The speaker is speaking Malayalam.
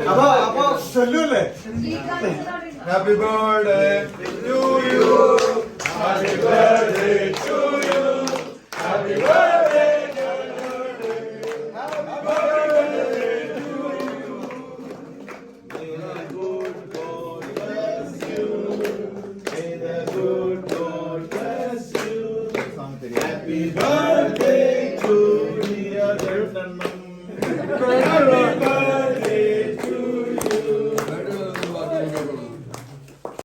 അപ്പൊ ചൊല്ലൂല്ലേ? Happy birthday to you, happy birthday to you, happy birthday. Happy birthday to dear Nannam.